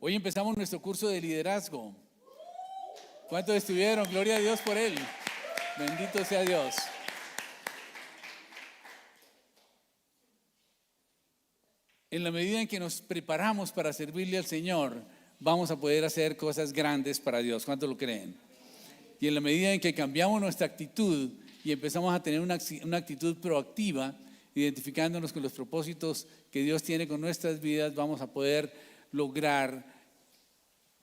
Hoy empezamos nuestro curso de liderazgo. ¿Cuántos estuvieron? Gloria a Dios por él. Bendito sea Dios. En la medida en que nos preparamos para servirle al Señor, vamos a poder hacer cosas grandes para Dios. ¿Cuántos lo creen? Y en la medida en que cambiamos nuestra actitud y empezamos a tener una actitud proactiva, identificándonos con los propósitos que Dios tiene con nuestras vidas, vamos a poder lograr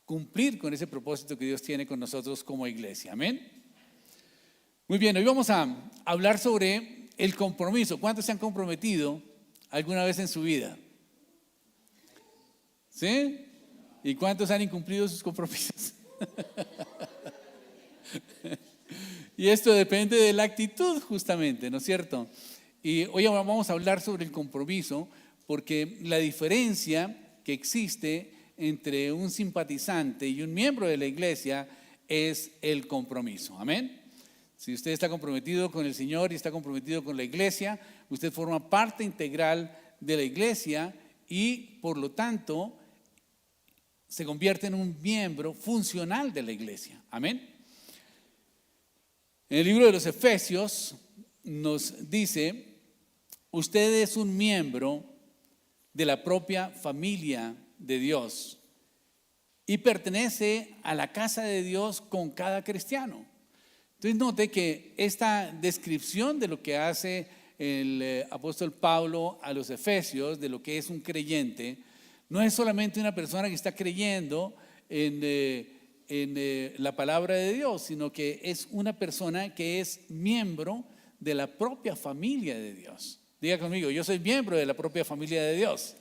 cumplir con ese propósito que Dios tiene con nosotros como iglesia. Amén. Muy bien, hoy vamos a hablar sobre el compromiso. ¿Cuántos se han comprometido alguna vez en su vida? ¿Sí? ¿Y cuántos han incumplido sus compromisos? Y esto depende de la actitud, justamente, ¿no es cierto? Y hoy vamos a hablar sobre el compromiso, porque la diferencia que existe entre un simpatizante y un miembro de la iglesia es el compromiso. Amén. Si usted está comprometido con el Señor y está comprometido con la iglesia, usted forma parte integral de la iglesia y por lo tanto se convierte en un miembro funcional de la iglesia. Amén. En el libro de los Efesios nos dice: usted es un miembro de la propia familia de Dios y pertenece a la casa de Dios con cada cristiano. Entonces note que esta descripción de lo que hace el apóstol Pablo a los Efesios, de lo que es un creyente, no es solamente una persona que está creyendo en la palabra de Dios, sino que es una persona que es miembro de la propia familia de Dios. Diga conmigo: yo soy miembro de la propia familia de Dios.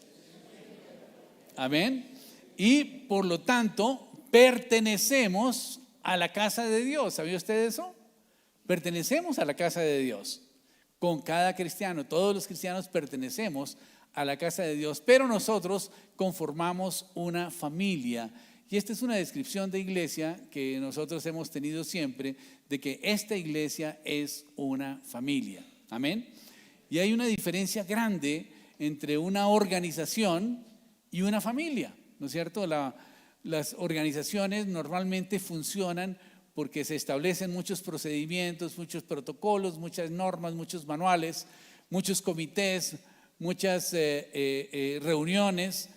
Amén. Y por lo tanto pertenecemos a la casa de Dios. ¿Sabía usted eso? Pertenecemos a la casa de Dios con cada cristiano. Todos los cristianos pertenecemos a la casa de Dios, pero nosotros conformamos una familia. Y esta es una descripción de iglesia que nosotros hemos tenido siempre, de que esta iglesia es una familia. Amén. Y hay una diferencia grande entre una organización y una familia, ¿no es cierto? Las organizaciones normalmente funcionan porque se establecen muchos procedimientos, muchos protocolos, muchas normas, muchos manuales, muchos comités, muchas reuniones,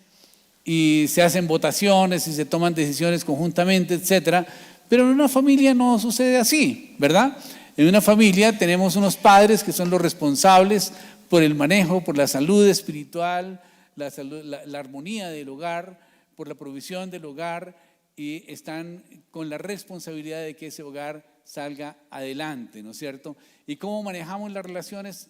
y se hacen votaciones y se toman decisiones conjuntamente, etcétera. Pero en una familia no sucede así, ¿verdad? En una familia tenemos unos padres que son los responsables por el manejo, por la salud espiritual, la armonía del hogar, por la provisión del hogar, y están con la responsabilidad de que ese hogar salga adelante, ¿no es cierto? ¿Y cómo manejamos las relaciones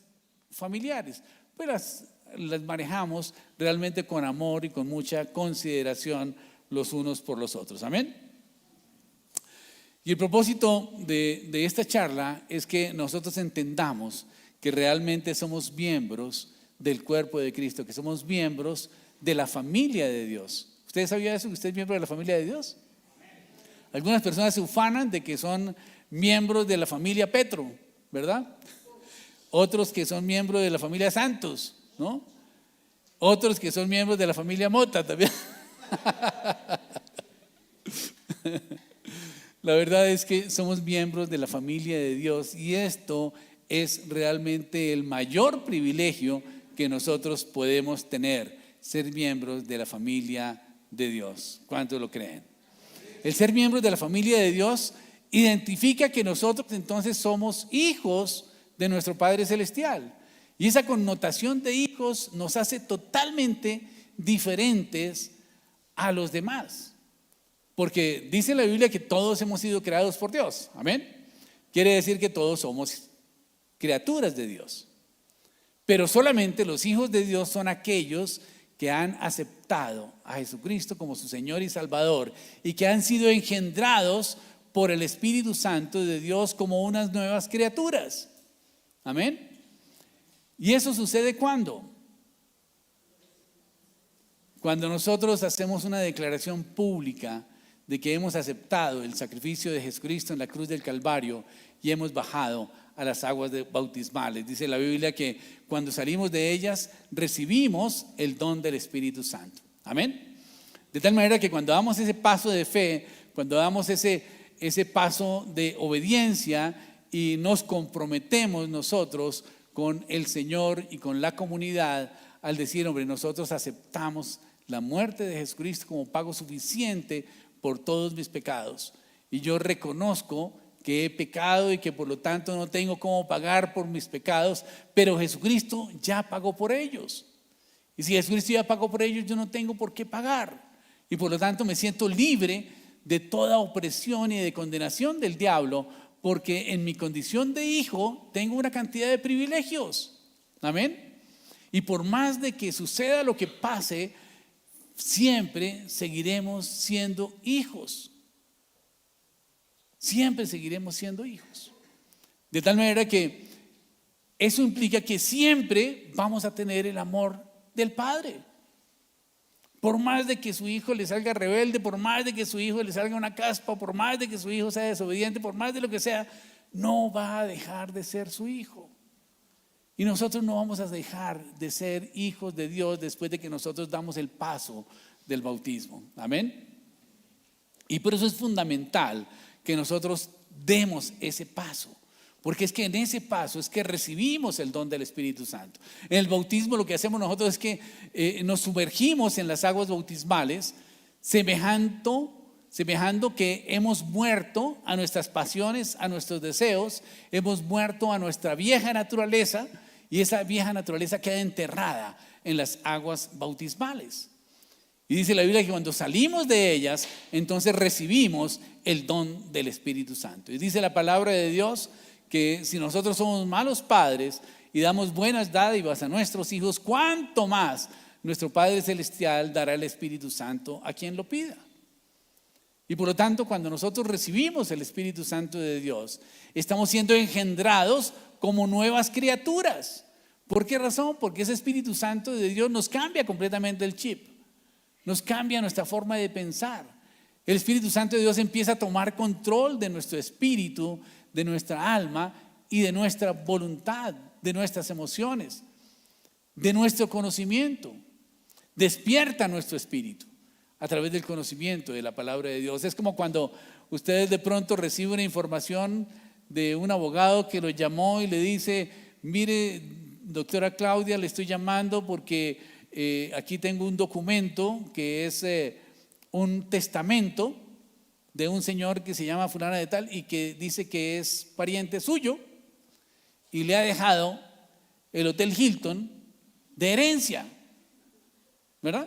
familiares? Pues las manejamos realmente con amor y con mucha consideración los unos por los otros. Amén. Y el propósito de esta charla es que nosotros entendamos que realmente somos miembros del cuerpo de Cristo, que somos miembros de la familia de Dios. ¿Usted sabía eso, que usted es miembro de la familia de Dios? Algunas personas se ufanan de que son miembros de la familia Petro, ¿verdad? Otros que son miembros de la familia Santos, ¿no? Otros que son miembros de la familia Mota también. La verdad es que somos miembros de la familia de Dios, y esto es realmente el mayor privilegio que nosotros podemos tener: ser miembros de la familia de Dios. ¿Cuántos lo creen? El ser miembros de la familia de Dios identifica que nosotros entonces somos hijos de nuestro Padre Celestial. Y esa connotación de hijos nos hace totalmente diferentes a los demás. Porque dice la Biblia que todos hemos sido creados por Dios. Amén. Quiere decir que todos somos criaturas de Dios. Pero solamente los hijos de Dios son aquellos que han aceptado a Jesucristo como su Señor y Salvador, y que han sido engendrados por el Espíritu Santo de Dios como unas nuevas criaturas. Amén. ¿Y eso sucede cuándo? Cuando nosotros hacemos una declaración pública de que hemos aceptado el sacrificio de Jesucristo en la cruz del Calvario y hemos bajado a las aguas bautismales. Dice la Biblia que cuando salimos de ellas recibimos el don del Espíritu Santo. Amén. De tal manera que cuando damos ese paso de fe, cuando damos ese paso de obediencia y nos comprometemos nosotros con el Señor y con la comunidad, al decir, hombre, nosotros aceptamos la muerte de Jesucristo como pago suficiente por todos mis pecados. Y yo reconozco que he pecado y que por lo tanto no tengo cómo pagar por mis pecados, pero Jesucristo ya pagó por ellos. Y si Jesucristo ya pagó por ellos, yo no tengo por qué pagar. Y por lo tanto me siento libre de toda opresión y de condenación del diablo, porque en mi condición de hijo tengo una cantidad de privilegios. Amén. Y por más de que suceda lo que pase, siempre seguiremos siendo hijos. Siempre seguiremos siendo hijos. De tal manera que eso implica que siempre vamos a tener el amor del Padre. Por más de que su hijo le salga rebelde, por más de que su hijo le salga una caspa, por más de que su hijo sea desobediente, por más de lo que sea, no va a dejar de ser su hijo. Y nosotros no vamos a dejar de ser hijos de Dios después de que nosotros damos el paso del bautismo. Amén. Y por eso es fundamental que nosotros demos ese paso. Porque es que en ese paso es que recibimos el don del Espíritu Santo. En el bautismo lo que hacemos nosotros es que nos sumergimos en las aguas bautismales, semejando que hemos muerto a nuestras pasiones, a nuestros deseos, hemos muerto a nuestra vieja naturaleza, y esa vieja naturaleza queda enterrada en las aguas bautismales. Y dice la Biblia que cuando salimos de ellas, entonces recibimos el don del Espíritu Santo. Y dice la palabra de Dios que si nosotros somos malos padres y damos buenas dádivas a nuestros hijos, ¿cuánto más nuestro Padre Celestial dará el Espíritu Santo a quien lo pida? Y por lo tanto, cuando nosotros recibimos el Espíritu Santo de Dios, estamos siendo engendrados como nuevas criaturas. ¿Por qué razón? Porque ese Espíritu Santo de Dios nos cambia completamente el chip, nos cambia nuestra forma de pensar. El Espíritu Santo de Dios empieza a tomar control de nuestro espíritu, de nuestra alma y de nuestra voluntad, de nuestras emociones, de nuestro conocimiento. Despierta nuestro espíritu a través del conocimiento de la palabra de Dios. Es como cuando ustedes de pronto reciben una información de un abogado que lo llamó y le dice: mire, doctora Claudia, le estoy llamando porque aquí tengo un documento que es un testamento de un señor que se llama fulana de tal y que dice que es pariente suyo y le ha dejado el Hotel Hilton de herencia, ¿verdad?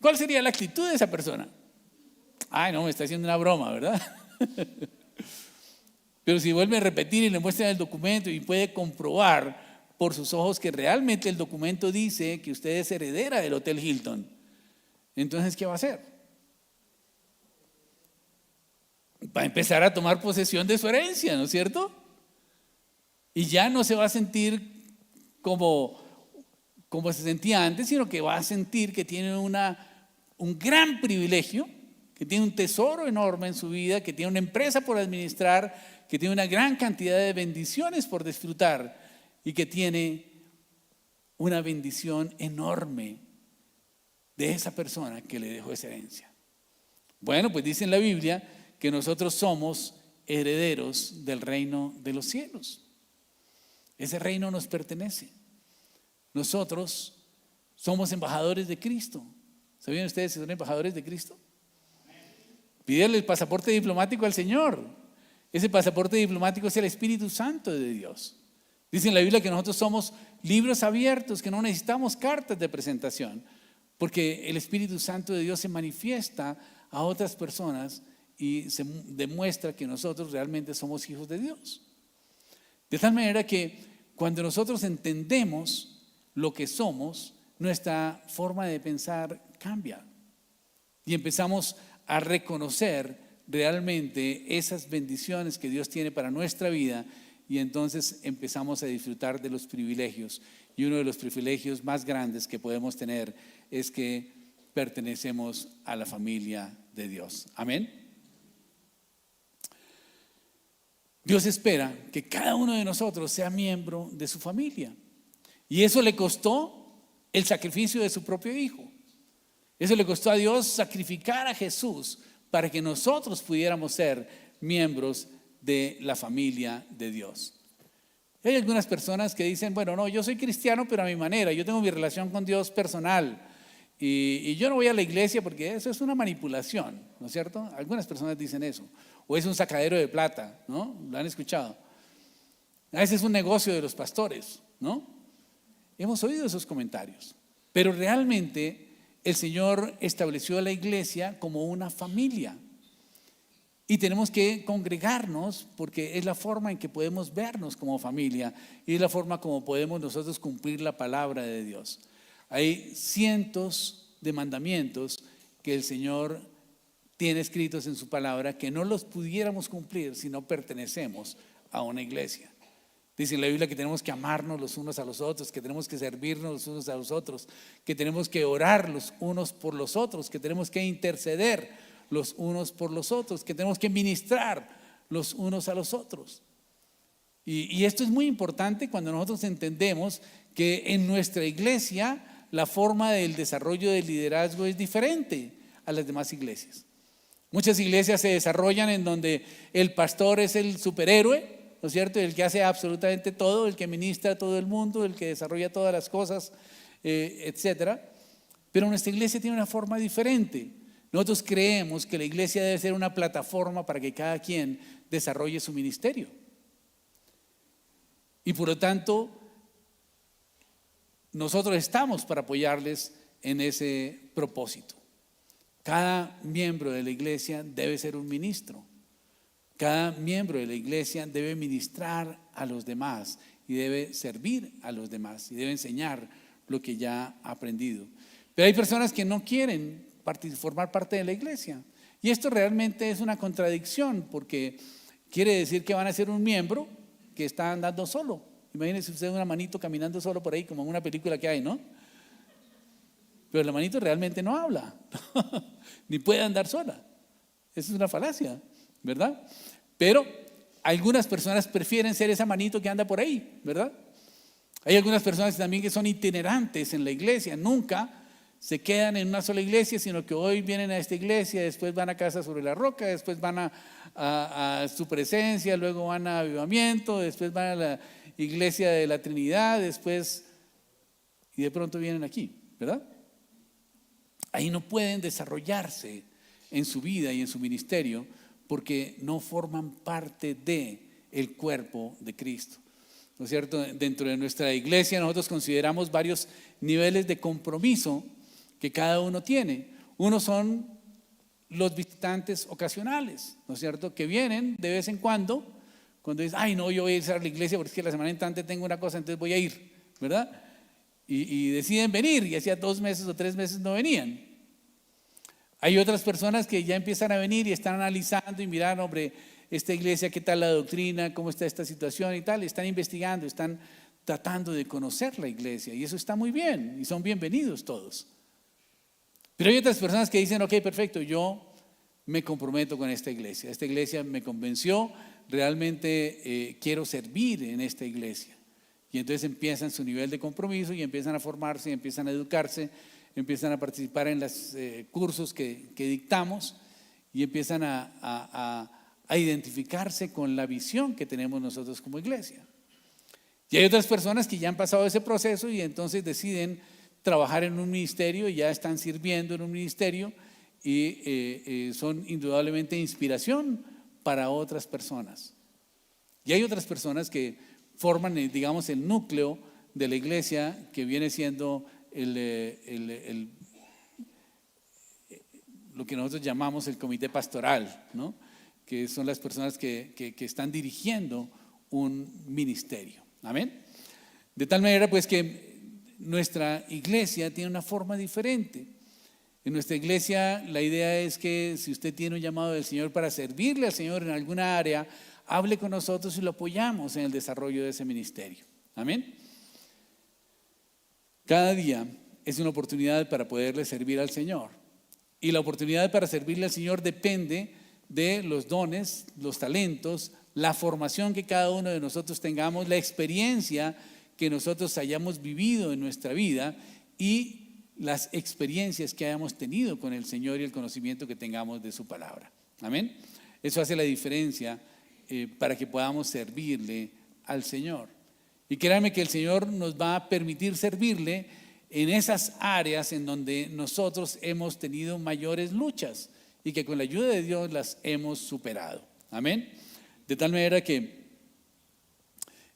¿Cuál sería la actitud de esa persona? Ay, no, me está haciendo una broma, ¿verdad? Pero si vuelve a repetir y le muestra el documento y puede comprobar por sus ojos que realmente el documento dice que usted es heredera del Hotel Hilton, entonces ¿qué va a hacer? Va a empezar a tomar posesión de su herencia, ¿no es cierto? Y ya no se va a sentir como se sentía antes, sino que va a sentir que tiene un gran privilegio, que tiene un tesoro enorme en su vida, que tiene una empresa por administrar, que tiene una gran cantidad de bendiciones por disfrutar y que tiene una bendición enorme de esa persona que le dejó esa herencia. Bueno, pues dice en la Biblia que nosotros somos herederos del reino de los cielos. Ese reino nos pertenece. Nosotros somos embajadores de Cristo. ¿Sabían ustedes que son embajadores de Cristo? Pídele el pasaporte diplomático al Señor. Ese pasaporte diplomático es el Espíritu Santo de Dios. Dice en la Biblia que nosotros somos libros abiertos, que no necesitamos cartas de presentación, porque el Espíritu Santo de Dios se manifiesta a otras personas y se demuestra que nosotros realmente somos hijos de Dios. De tal manera que cuando nosotros entendemos lo que somos, nuestra forma de pensar cambia y empezamos a reconocer realmente esas bendiciones que Dios tiene para nuestra vida, y entonces empezamos a disfrutar de los privilegios. Y uno de los privilegios más grandes que podemos tener es que pertenecemos a la familia de Dios. Amén. Dios espera que cada uno de nosotros sea miembro de su familia. Y eso le costó el sacrificio de su propio hijo. Eso le costó a Dios sacrificar a Jesús para que nosotros pudiéramos ser miembros de la familia de Dios. Hay algunas personas que dicen, bueno, no, yo soy cristiano pero a mi manera, yo tengo mi relación con Dios personal y yo no voy a la iglesia porque eso es una manipulación, ¿no es cierto? Algunas personas dicen eso, o es un sacadero de plata, ¿no? ¿Lo han escuchado? A veces es un negocio de los pastores, ¿no? Hemos oído esos comentarios, pero realmente el Señor estableció a la iglesia como una familia. Y tenemos que congregarnos porque es la forma en que podemos vernos como familia y es la forma como podemos nosotros cumplir la palabra de Dios. Hay cientos de mandamientos que el Señor tiene escritos en su palabra que no los pudiéramos cumplir si no pertenecemos a una iglesia. Dice en la Biblia que tenemos que amarnos los unos a los otros, que tenemos que servirnos los unos a los otros, que tenemos que orar los unos por los otros, que tenemos que interceder los unos por los otros, que tenemos que ministrar los unos a los otros. Y esto es muy importante cuando nosotros entendemos que en nuestra iglesia la forma del desarrollo del liderazgo es diferente a las demás iglesias. Muchas iglesias se desarrollan en donde el pastor es el superhéroe, ¿no es cierto? El que hace absolutamente todo, el que ministra a todo el mundo, el que desarrolla todas las cosas, etcétera. Pero nuestra iglesia tiene una forma diferente. Nosotros creemos que la iglesia debe ser una plataforma para que cada quien desarrolle su ministerio. Y por lo tanto, nosotros estamos para apoyarles en ese propósito. Cada miembro de la iglesia debe ser un ministro. Cada miembro de la iglesia debe ministrar a los demás y debe servir a los demás y debe enseñar lo que ya ha aprendido. Pero hay personas que no quieren formar parte de la iglesia. Y esto realmente es una contradicción porque quiere decir que van a ser un miembro que está andando solo. Imagínense usted una manito caminando solo por ahí como en una película que hay, ¿no? Pero la manito realmente no habla, ni puede andar sola. Eso es una falacia, ¿verdad? Pero algunas personas prefieren ser esa manito que anda por ahí, ¿verdad? Hay algunas personas también que son itinerantes en la iglesia, nunca se quedan en una sola iglesia, sino que hoy vienen a esta iglesia, después van a Casa sobre la Roca, después van a su presencia, luego van a Avivamiento, después van a la iglesia de la Trinidad, después, y de pronto vienen aquí, ¿verdad? Ahí no pueden desarrollarse en su vida y en su ministerio porque no forman parte del cuerpo de Cristo. ¿No es cierto? Dentro de nuestra iglesia nosotros consideramos varios niveles de compromiso que cada uno tiene. Uno son los visitantes ocasionales, ¿no es cierto? Que vienen de vez en cuando dicen, ay no, yo voy a ir a la iglesia porque es que la semana entrante tengo una cosa, entonces voy a ir, ¿verdad? Y deciden venir y hacía 2 meses o 3 meses no venían. Hay otras personas que ya empiezan a venir y están analizando y miran, hombre, esta iglesia, qué tal la doctrina, cómo está esta situación y tal, y están investigando, están tratando de conocer la iglesia y eso está muy bien y son bienvenidos todos. Pero hay otras personas que dicen, ok, perfecto, yo me comprometo con esta iglesia me convenció, realmente quiero servir en esta iglesia. Y entonces empiezan su nivel de compromiso y empiezan a formarse, empiezan a educarse, empiezan a participar en los cursos que dictamos y empiezan a identificarse con la visión que tenemos nosotros como iglesia. Y hay otras personas que ya han pasado ese proceso y entonces deciden trabajar en un ministerio y ya están sirviendo en un ministerio y son indudablemente inspiración para otras personas. Y hay otras personas que forman, digamos, el núcleo de la iglesia que viene siendo lo que nosotros llamamos el comité pastoral, ¿no? Que son las personas que están dirigiendo un ministerio. Amén. De tal manera pues que nuestra iglesia tiene una forma diferente. En nuestra iglesia la idea es que si usted tiene un llamado del Señor para servirle al Señor en alguna área, hable con nosotros y lo apoyamos en el desarrollo de ese ministerio. Amén. Cada día es una oportunidad para poderle servir al Señor. Y la oportunidad para servirle al Señor depende de los dones, los talentos, la formación que cada uno de nosotros tengamos, la experiencia que nosotros hayamos vivido en nuestra vida y las experiencias que hayamos tenido con el Señor y el conocimiento que tengamos de su palabra. Amén. Eso hace la diferencia para que podamos servirle al Señor. Y créanme que el Señor nos va a permitir servirle en esas áreas en donde nosotros hemos tenido mayores luchas y que con la ayuda de Dios las hemos superado. Amén. De tal manera que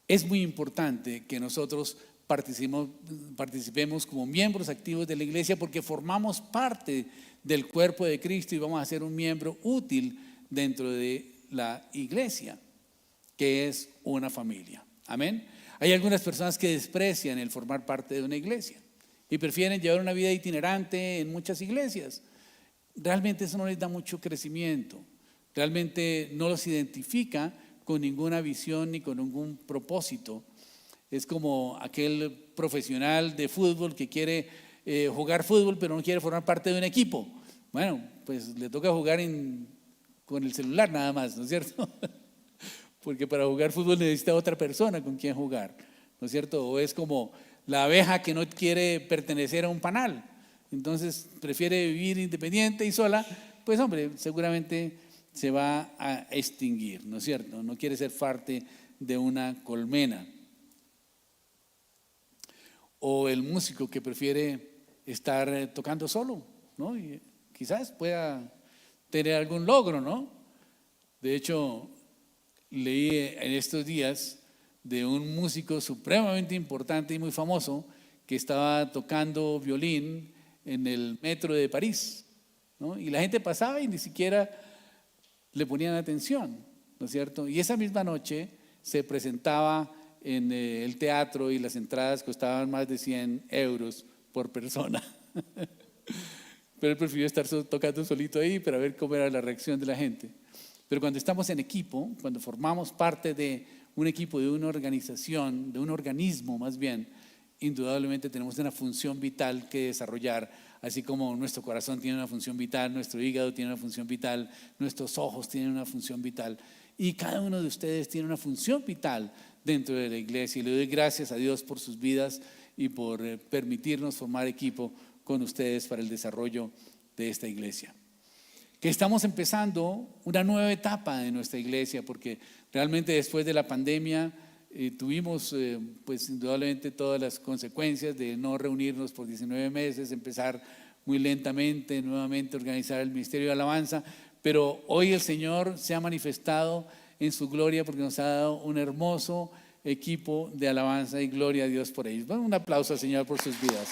es muy importante que nosotros participemos como miembros activos de la iglesia, porque formamos parte del cuerpo de Cristo y vamos a ser un miembro útil dentro de la iglesia, que es una familia. Amén. Hay algunas personas que desprecian el formar parte de una iglesia y prefieren llevar una vida itinerante en muchas iglesias. Realmente eso no les da mucho crecimiento, realmente no los identifica con ninguna visión ni con ningún propósito. Es como aquel profesional de fútbol que quiere jugar fútbol pero no quiere formar parte de un equipo. Bueno, pues le toca jugar con el celular nada más, ¿no es cierto? Porque para jugar fútbol necesita otra persona con quien jugar, ¿no es cierto? O es como la abeja que no quiere pertenecer a un panal, entonces prefiere vivir independiente y sola. Pues hombre, seguramente se va a extinguir, ¿no es cierto? No quiere ser parte de una colmena. O el músico que prefiere estar tocando solo, ¿no? Y quizás pueda tener algún logro, ¿no? De hecho, leí en estos días de un músico supremamente importante y muy famoso que estaba tocando violín en el metro de París, ¿no? Y la gente pasaba y ni siquiera le ponían atención, ¿no es cierto? Y esa misma noche se presentaba en el teatro y las entradas costaban más de 100 euros por persona. Pero él prefirió estar tocando solito ahí para ver cómo era la reacción de la gente. Pero cuando estamos en equipo, cuando formamos parte de un equipo, de una organización, de un organismo más bien, indudablemente tenemos una función vital que desarrollar, así como nuestro corazón tiene una función vital, nuestro hígado tiene una función vital, nuestros ojos tienen una función vital, y cada uno de ustedes tiene una función vital dentro de la iglesia. Y le doy gracias a Dios por sus vidas y por permitirnos formar equipo con ustedes para el desarrollo de esta iglesia. Que estamos empezando una nueva etapa de nuestra iglesia, porque realmente después de la pandemia tuvimos pues indudablemente todas las consecuencias de no reunirnos por 19 meses, empezar muy lentamente nuevamente a organizar el ministerio de alabanza, pero hoy el Señor se ha manifestado en su gloria porque nos ha dado un hermoso equipo de alabanza, y gloria a Dios por ellos. Bueno, un aplauso al Señor por sus vidas.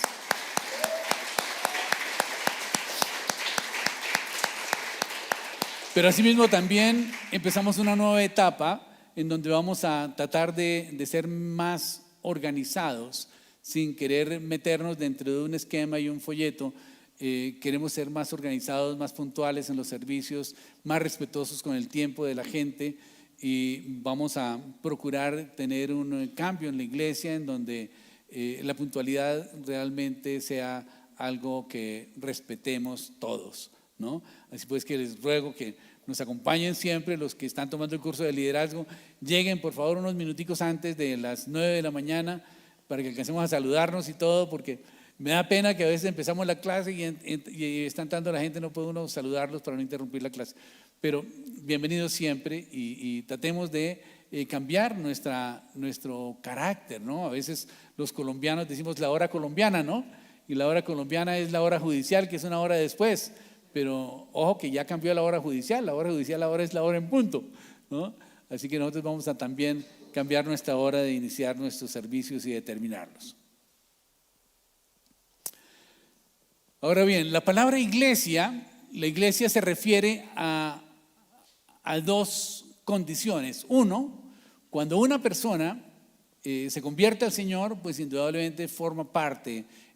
Pero asimismo también empezamos una nueva etapa en donde vamos a tratar de ser más organizados, sin querer meternos dentro de un esquema y un folleto. Queremos ser más organizados, más puntuales en los servicios, más respetuosos con el tiempo de la gente, y vamos a procurar tener un cambio en la iglesia en donde la puntualidad realmente sea algo que respetemos todos, ¿no? Así pues que les ruego que nos acompañen siempre. Los que están tomando el curso de liderazgo, lleguen por favor unos minuticos antes de las 9 de la mañana para que alcancemos a saludarnos y todo, porque me da pena que a veces empezamos la clase y está entrando la gente, no puede uno saludarlos para no interrumpir la clase. Pero bienvenidos siempre, y tratemos de cambiar nuestro carácter, ¿no? A veces los colombianos decimos la hora colombiana, ¿no? Y la hora colombiana es la hora judicial, que es una hora después. Pero ojo que ya cambió la hora judicial ahora es la hora en punto, ¿no? Así que nosotros vamos a también cambiar nuestra hora de iniciar nuestros servicios y de terminarlos. Ahora bien, la palabra iglesia, la iglesia se refiere a dos condiciones. Uno, cuando una persona se convierte al Señor, pues indudablemente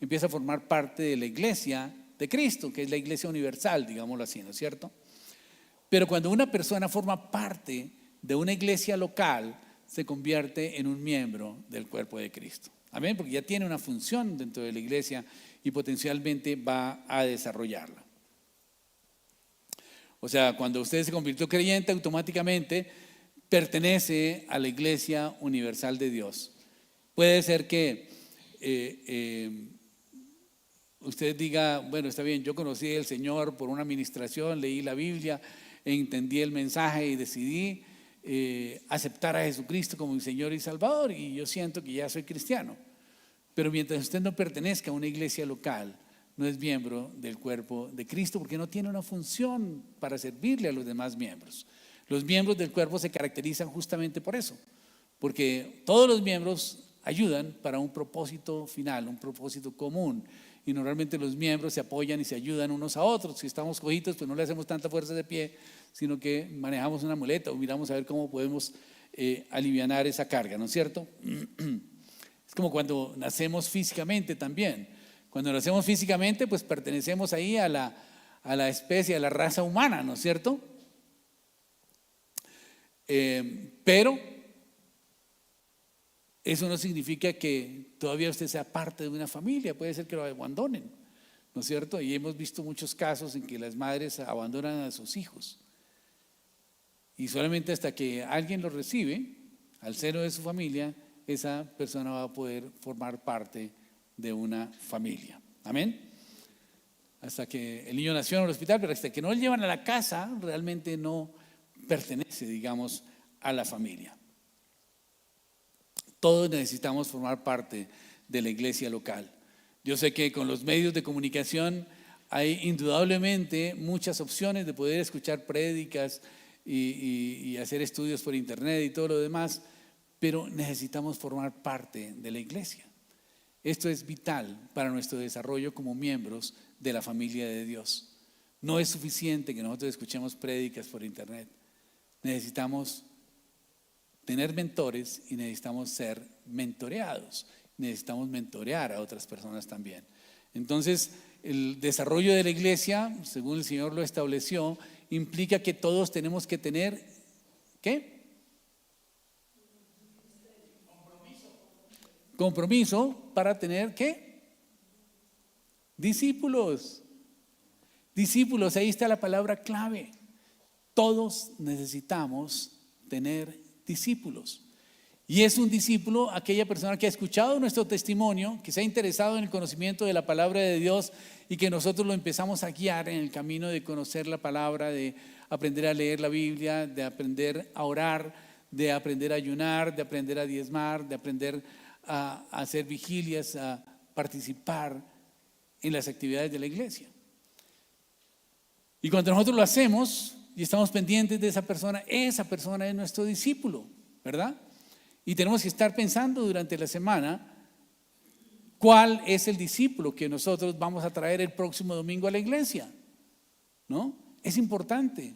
empieza a formar parte de la iglesia de Cristo, que es la iglesia universal, digámoslo así, ¿no es cierto? Pero cuando una persona forma parte de una iglesia local, se convierte en un miembro del cuerpo de Cristo. Amén, porque ya tiene una función dentro de la iglesia y potencialmente va a desarrollarla. O sea, cuando usted se convirtió creyente, automáticamente pertenece a la iglesia universal de Dios. Puede ser que usted diga, bueno, está bien, yo conocí al Señor por una administración, leí la Biblia, entendí el mensaje y decidí aceptar a Jesucristo como mi Señor y Salvador, y yo siento que ya soy cristiano. Pero mientras usted no pertenezca a una iglesia local, no es miembro del cuerpo de Cristo, porque no tiene una función para servirle a los demás miembros. Los miembros del cuerpo se caracterizan justamente por eso, porque todos los miembros ayudan para un propósito final, un propósito común. Y normalmente los miembros se apoyan y se ayudan unos a otros. Si estamos cojitos, pues no le hacemos tanta fuerza de pie, sino que manejamos una muleta o miramos a ver cómo podemos alivianar esa carga, ¿no es cierto? Es como cuando nacemos físicamente también. Cuando nacemos físicamente, pues pertenecemos ahí a la especie, a la raza humana, ¿no es cierto? Pero eso no significa que todavía usted sea parte de una familia. Puede ser que lo abandonen, ¿no es cierto? Y hemos visto muchos casos en que las madres abandonan a sus hijos. Y solamente hasta que alguien lo recibe al seno de su familia, esa persona va a poder formar parte de una familia. Amén. Hasta que el niño nació en el hospital, pero hasta que no lo llevan a la casa, realmente no pertenece, digamos, a la familia. Todos necesitamos formar parte de la iglesia local. Yo sé que con los medios de comunicación hay indudablemente muchas opciones de poder escuchar prédicas y hacer estudios por internet y todo lo demás, pero necesitamos formar parte de la iglesia. Esto es vital para nuestro desarrollo como miembros de la familia de Dios. No es suficiente que nosotros escuchemos prédicas por internet. Necesitamos tener mentores y necesitamos ser mentoreados. Necesitamos mentorear a otras personas también. Entonces, el desarrollo de la iglesia, según el Señor lo estableció, implica que todos tenemos que tener, ¿qué? Compromiso para tener, ¿qué? Discípulos. Discípulos, ahí está la palabra clave. Todos necesitamos tener discípulos. Y es un discípulo aquella persona que ha escuchado nuestro testimonio, que se ha interesado en el conocimiento de la palabra de Dios y que nosotros lo empezamos a guiar en el camino de conocer la palabra, de aprender a leer la Biblia, de aprender a orar, de aprender a ayunar, de aprender a diezmar, de aprender a hacer vigilias, a participar en las actividades de la iglesia. Y cuando nosotros lo hacemos y estamos pendientes de esa persona es nuestro discípulo, ¿verdad? Y tenemos que estar pensando durante la semana cuál es el discípulo que nosotros vamos a traer el próximo domingo a la iglesia, ¿no? Es importante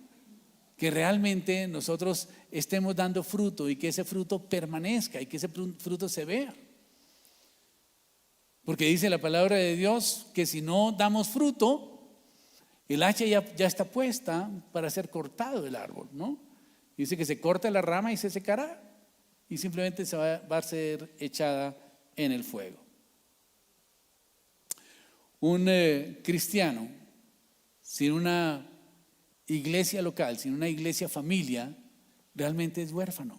que realmente nosotros estemos dando fruto y que ese fruto permanezca y que ese fruto se vea. Porque dice la palabra de Dios que si no damos fruto, el hacha ya está puesta para ser cortado el árbol, ¿no? Dice que se corta la rama y se secará y simplemente va a ser echada en el fuego. Un cristiano sin una iglesia local, sin una iglesia familia, realmente es huérfano.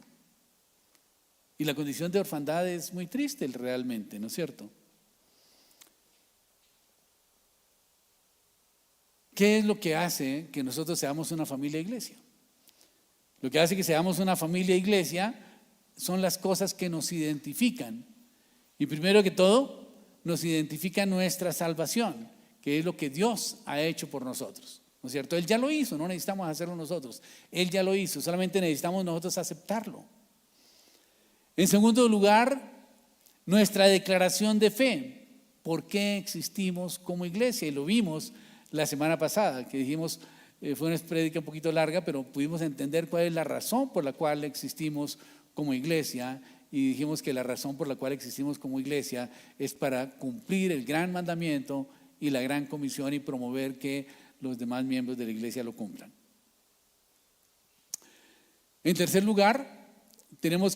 Y la condición de orfandad es muy triste realmente, ¿no es cierto? ¿Qué es lo que hace que nosotros seamos una familia iglesia? Lo que hace que seamos una familia iglesia son las cosas que nos identifican. Y primero que todo, nos identifica nuestra salvación, que es lo que Dios ha hecho por nosotros, ¿no es cierto? Él ya lo hizo, no necesitamos hacerlo nosotros. Él ya lo hizo, solamente necesitamos nosotros aceptarlo. En segundo lugar, nuestra declaración de fe. ¿Por qué existimos como iglesia? Y lo vimos la semana pasada, que dijimos, fue una prédica un poquito larga, pero pudimos entender cuál es la razón por la cual existimos como iglesia, y dijimos que la razón por la cual existimos como iglesia es para cumplir el gran mandamiento y la gran comisión y promover que los demás miembros de la iglesia lo cumplan. En tercer lugar, tenemos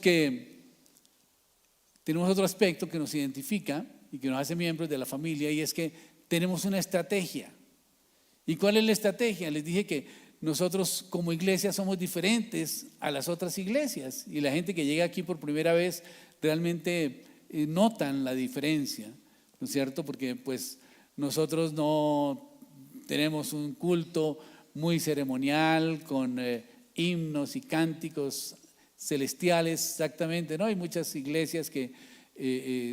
otro aspecto que nos identifica y que nos hace miembros de la familia, y es que tenemos una estrategia. ¿Y cuál es la estrategia? Les dije que nosotros como iglesia somos diferentes a las otras iglesias, y la gente que llega aquí por primera vez realmente notan la diferencia, ¿no es cierto? Porque pues nosotros no tenemos un culto muy ceremonial con himnos y cánticos celestiales exactamente, ¿no? Hay muchas iglesias que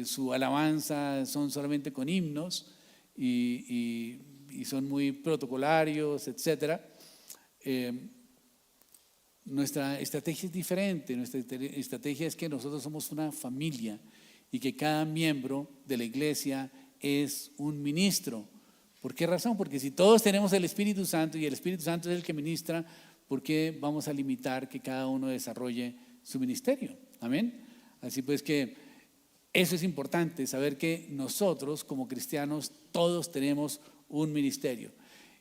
su alabanza son solamente con himnos y son muy protocolarios, etcétera. Nuestra estrategia es diferente. Nuestra estrategia es que nosotros somos una familia y que cada miembro de la iglesia es un ministro. ¿Por qué razón? Porque si todos tenemos el Espíritu Santo y el Espíritu Santo es el que ministra, ¿por qué vamos a limitar que cada uno desarrolle su ministerio? Amén. Así pues que eso es importante, saber que nosotros como cristianos todos tenemos un ministerio.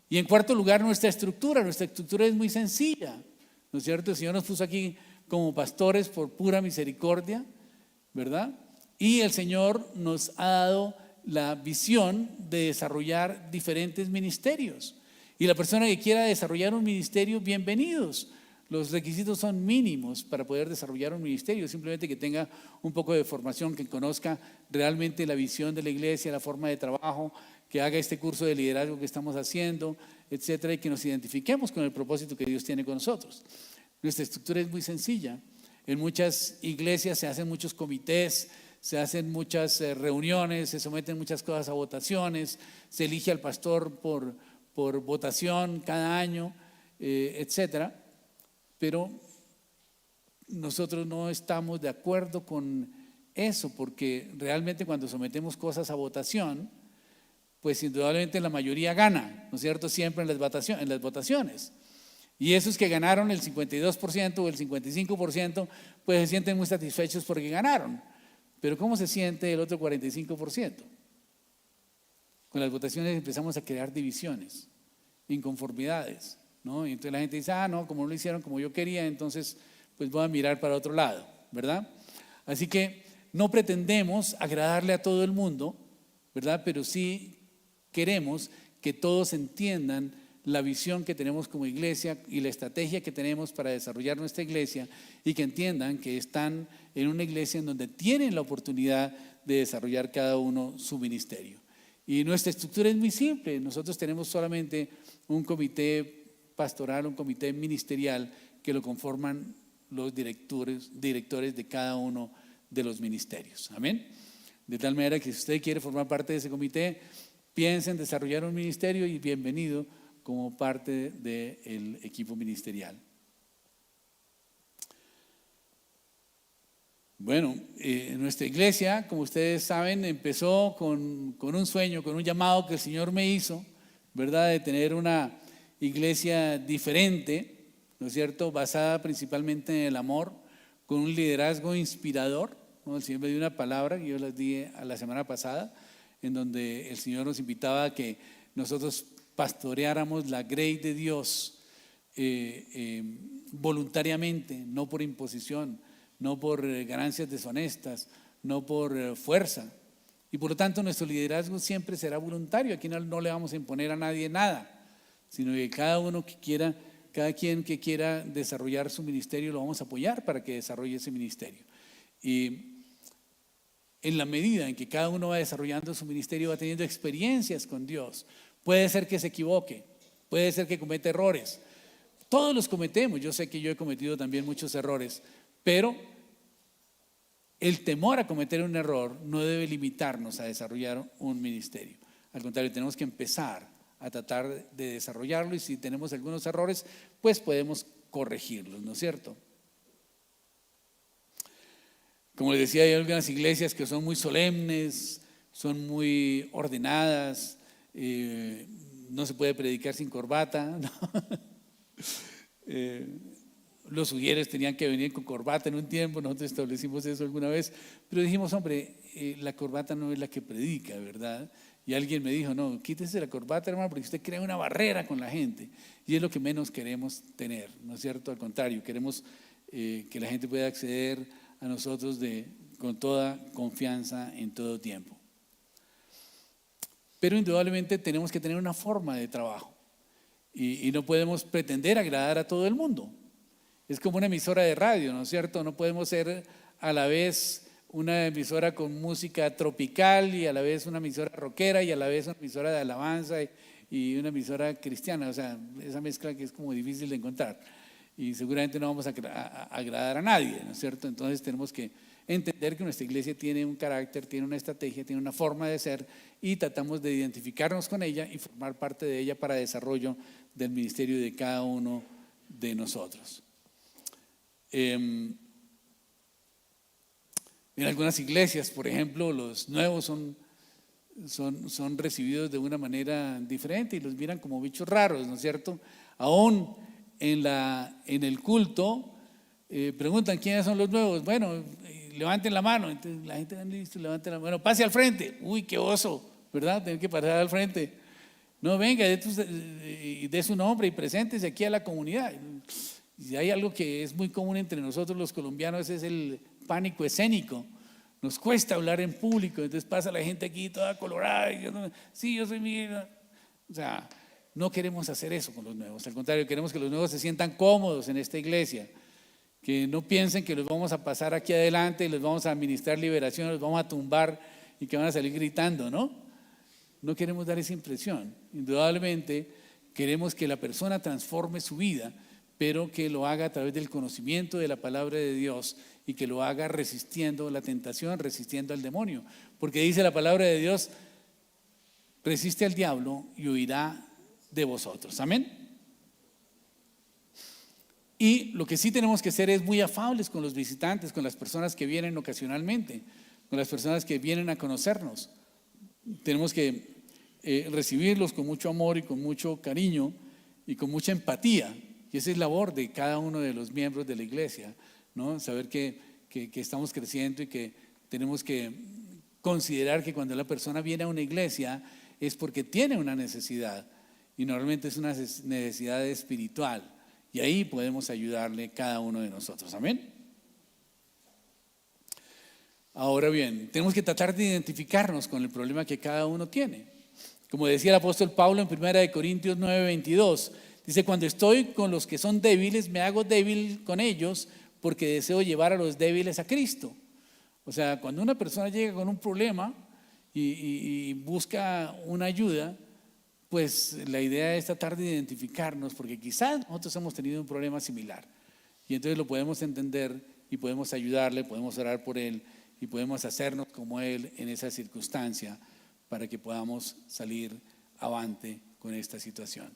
Y en cuarto lugar, nuestra estructura es muy sencilla, ¿no es cierto? El Señor nos puso aquí como pastores por pura misericordia, ¿verdad? Y el Señor nos ha dado la visión de desarrollar diferentes ministerios. Y la persona que quiera desarrollar un ministerio, bienvenidos. Los requisitos son mínimos para poder desarrollar un ministerio, simplemente que tenga un poco de formación, que conozca realmente la visión de la iglesia, la forma de trabajo, que haga este curso de liderazgo que estamos haciendo, etcétera, y que nos identifiquemos con el propósito que Dios tiene con nosotros. Nuestra estructura es muy sencilla. En muchas iglesias se hacen muchos comités, se hacen muchas reuniones, se someten muchas cosas a votaciones, se elige al pastor por votación cada año, etcétera. Pero nosotros no estamos de acuerdo con eso, porque realmente cuando sometemos cosas a votación, pues indudablemente la mayoría gana, ¿no es cierto? Siempre en las votaciones. Y esos que ganaron el 52% o el 55%, pues se sienten muy satisfechos porque ganaron. Pero ¿cómo se siente el otro 45%? Con las votaciones empezamos a crear divisiones, inconformidades, ¿no? Y entonces la gente dice, no, como no lo hicieron como yo quería, entonces pues voy a mirar para otro lado, ¿verdad? Así que no pretendemos agradarle a todo el mundo, ¿verdad? Pero sí queremos que todos entiendan la visión que tenemos como iglesia y la estrategia que tenemos para desarrollar nuestra iglesia, y que entiendan que están en una iglesia en donde tienen la oportunidad de desarrollar cada uno su ministerio. Y nuestra estructura es muy simple. Nosotros tenemos solamente un comité pastoral, un comité ministerial que lo conforman los directores de cada uno de los ministerios. Amén. De tal manera que si usted quiere formar parte de ese comité, piense en desarrollar un ministerio y bienvenido como parte del equipo ministerial. Bueno, nuestra iglesia, como ustedes saben, empezó con un sueño, con un llamado que el Señor me hizo, ¿verdad? De tener una iglesia diferente, ¿no es cierto? Basada principalmente en el amor, con un liderazgo inspirador, ¿no? El Señor me dio una palabra que yo les di a la semana pasada, en donde el Señor nos invitaba a que nosotros pastoreáramos la grey de Dios voluntariamente, no por imposición, no por ganancias deshonestas, no por fuerza. Y por lo tanto nuestro liderazgo siempre será voluntario. Aquí no le vamos a imponer a nadie nada, sino que cada quien que quiera desarrollar su ministerio lo vamos a apoyar para que desarrolle ese ministerio. Y en la medida en que cada uno va desarrollando su ministerio, va teniendo experiencias con Dios. Puede ser que se equivoque, puede ser que cometa errores. Todos los cometemos. Yo sé que yo he cometido también muchos errores, pero el temor a cometer un error no debe limitarnos a desarrollar un ministerio. Al contrario, tenemos que empezar a tratar de desarrollarlo, y si tenemos algunos errores, pues podemos corregirlos, ¿no es cierto? Como les decía, hay algunas iglesias que son muy solemnes, son muy ordenadas, no se puede predicar sin corbata, ¿no? Los sugieres tenían que venir con corbata en un tiempo, nosotros establecimos eso alguna vez, pero dijimos, hombre, la corbata no es la que predica, ¿verdad? Y alguien me dijo, no, quítese la corbata, hermano, porque usted crea una barrera con la gente, y es lo que menos queremos tener, ¿no es cierto? Al contrario, queremos que la gente pueda acceder a nosotros con toda confianza en todo tiempo. Pero indudablemente tenemos que tener una forma de trabajo, y no podemos pretender agradar a todo el mundo. Es como una emisora de radio, ¿no es cierto? No podemos ser a la vez una emisora con música tropical y a la vez una emisora rockera y a la vez una emisora de alabanza y una emisora cristiana. O sea, esa mezcla que es como difícil de encontrar y seguramente no vamos a agradar a nadie, ¿no es cierto? Entonces tenemos que entender que nuestra iglesia tiene un carácter, tiene una estrategia, tiene una forma de ser y tratamos de identificarnos con ella y formar parte de ella para desarrollo del ministerio de cada uno de nosotros. En algunas iglesias, por ejemplo, los nuevos son recibidos de una manera diferente y los miran como bichos raros, ¿no es cierto? Aún en el culto preguntan quiénes son los nuevos. Bueno, levanten la mano. Entonces la gente listo, levanta la mano. Bueno, pase al frente. Uy, qué oso, ¿verdad? Tener que pasar al frente. No, venga, dé su nombre y preséntese aquí a la comunidad. Y hay algo que es muy común entre nosotros los colombianos, es el pánico escénico. Nos cuesta hablar en público, entonces pasa la gente aquí toda colorada. Y yo soy Miguel. O sea, no queremos hacer eso con los nuevos. Al contrario, queremos que los nuevos se sientan cómodos en esta iglesia. Que no piensen que los vamos a pasar aquí adelante y les vamos a administrar liberación, los vamos a tumbar y que van a salir gritando, ¿no? No queremos dar esa impresión. Indudablemente queremos que la persona transforme su vida, pero que lo haga a través del conocimiento de la palabra de Dios y que lo haga resistiendo la tentación, resistiendo al demonio. Porque dice la palabra de Dios, resiste al diablo y huirá de vosotros. Amén. Y lo que sí tenemos que hacer es muy afables con los visitantes, con las personas que vienen ocasionalmente, con las personas que vienen a conocernos. Tenemos que recibirlos con mucho amor y con mucho cariño y con mucha empatía. Y esa es labor de cada uno de los miembros de la iglesia, ¿no? Saber que estamos creciendo y que tenemos que considerar que cuando la persona viene a una iglesia es porque tiene una necesidad y normalmente es una necesidad espiritual. Y ahí podemos ayudarle cada uno de nosotros. Amén. Ahora bien, tenemos que tratar de identificarnos con el problema que cada uno tiene. Como decía el apóstol Pablo en 1 Corintios 9:22, dice: cuando estoy con los que son débiles, me hago débil con ellos porque deseo llevar a los débiles a Cristo. O sea, cuando una persona llega con un problema y busca una ayuda, pues la idea es tratar de identificarnos, porque quizás nosotros hemos tenido un problema similar y entonces lo podemos entender y podemos ayudarle, podemos orar por él y podemos hacernos como él en esa circunstancia para que podamos salir avante con esta situación.